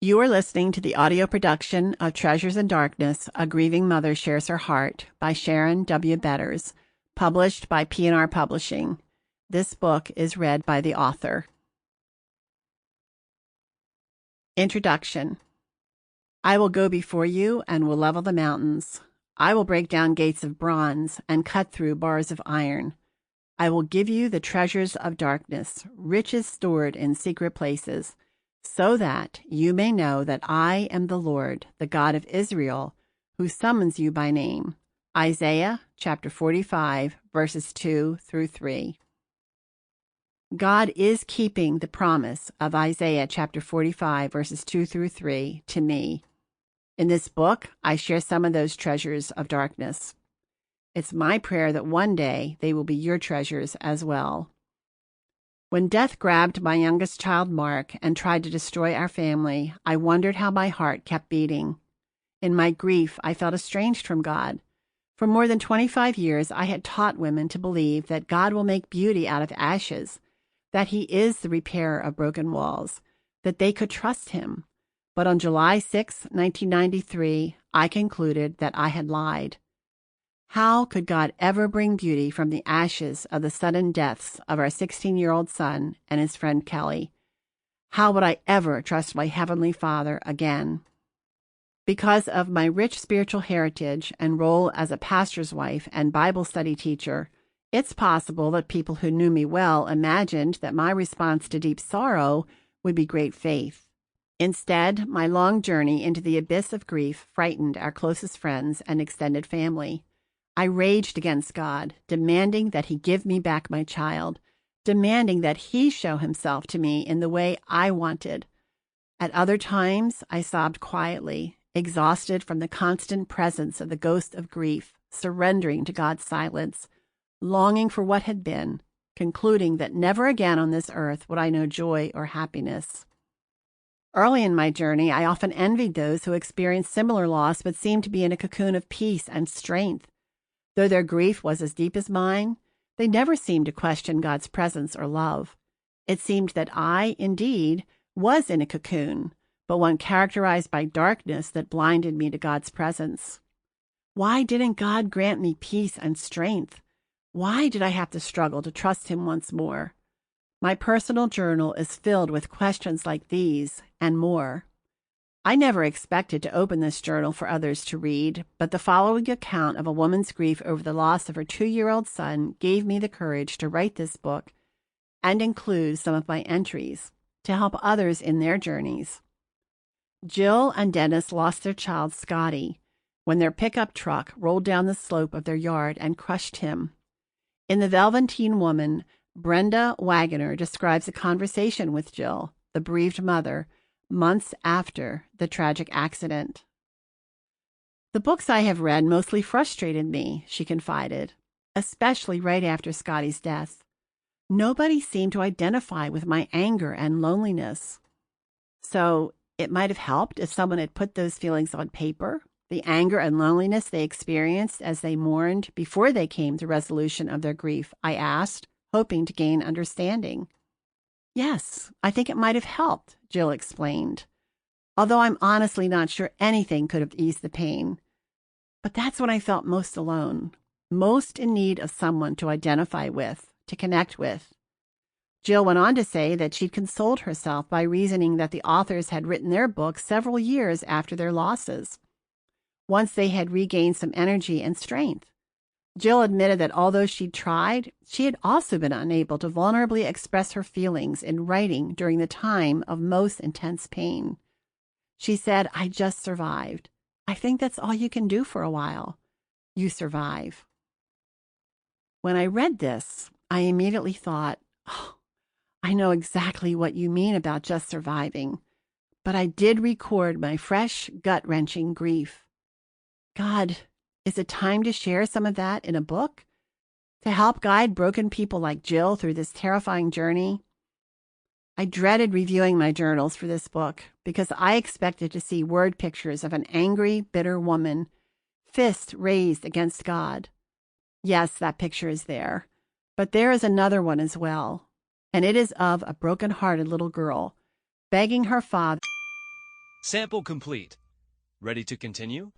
You are listening to the audio production of Treasures in Darkness, A Grieving Mother Shares Her Heart by Sharon W. Betters, published by P&R Publishing. This book is read by the author. Introduction. I will go before you and will level the mountains. I will break down gates of bronze and cut through bars of iron. I will give you the treasures of darkness, riches stored in secret places, so that you may know that I am the Lord, the God of Israel, who summons you by name. Isaiah chapter 45, verses 2 through 3. God is keeping the promise of Isaiah chapter 45, verses 2 through 3 to me. In this book, I share some of those treasures of darkness. It's my prayer that one day they will be your treasures as well. When death grabbed my youngest child, Mark, and tried to destroy our family, I wondered how my heart kept beating. In my grief, I felt estranged from God. For more than 25 years, I had taught women to believe that God will make beauty out of ashes, that He is the repairer of broken walls, that they could trust Him. But on July 6, 1993, I concluded that I had lied. How could God ever bring beauty from the ashes of the sudden deaths of our 16-year-old son and his friend Kelly? How would I ever trust my Heavenly Father again? Because of my rich spiritual heritage and role as a pastor's wife and Bible study teacher, it's possible that people who knew me well imagined that my response to deep sorrow would be great faith. Instead, my long journey into the abyss of grief frightened our closest friends and extended family. I raged against God, demanding that He give me back my child, demanding that He show Himself to me in the way I wanted. At other times, I sobbed quietly, exhausted from the constant presence of the ghost of grief, surrendering to God's silence, longing for what had been, concluding that never again on this earth would I know joy or happiness. Early in my journey, I often envied those who experienced similar loss but seemed to be in a cocoon of peace and strength. Though their grief was as deep as mine, they never seemed to question God's presence or love. It seemed that I, indeed, was in a cocoon, but one characterized by darkness that blinded me to God's presence. Why didn't God grant me peace and strength? Why did I have to struggle to trust Him once more? My personal journal is filled with questions like these and more. I never expected to open this journal for others to read, but the following account of a woman's grief over the loss of her 2-year-old son gave me the courage to write this book and include some of my entries to help others in their journeys. Jill and Dennis lost their child, Scotty, when their pickup truck rolled down the slope of their yard and crushed him. In The Velveteen Woman, Brenda Wagoner describes a conversation with Jill, the bereaved mother, months after the tragic accident. The books I have read mostly frustrated me, she confided, especially right after Scotty's death. Nobody seemed to identify with my anger and loneliness. So it might have helped if someone had put those feelings on paper, the anger and loneliness they experienced as they mourned before they came to resolution of their grief, I asked, hoping to gain understanding. Yes, I think it might have helped, Jill explained, although I'm honestly not sure anything could have eased the pain. But that's when I felt most alone, most in need of someone to identify with, to connect with. Jill went on to say that she'd consoled herself by reasoning that the authors had written their books several years after their losses, once they had regained some energy and strength. Jill admitted that although she'd tried, she had also been unable to vulnerably express her feelings in writing during the time of most intense pain. She said, "I just survived. I think that's all you can do for a while. You survive." When I read this, I immediately thought, oh, I know exactly what you mean about just surviving, but I did record my fresh, gut-wrenching grief. God, is it time to share some of that in a book? To help guide broken people like Jill through this terrifying journey? I dreaded reviewing my journals for this book because I expected to see word pictures of an angry, bitter woman, fist raised against God. Yes, that picture is there, but there is another one as well, and it is of a broken-hearted little girl begging her father Sample complete. Ready to continue?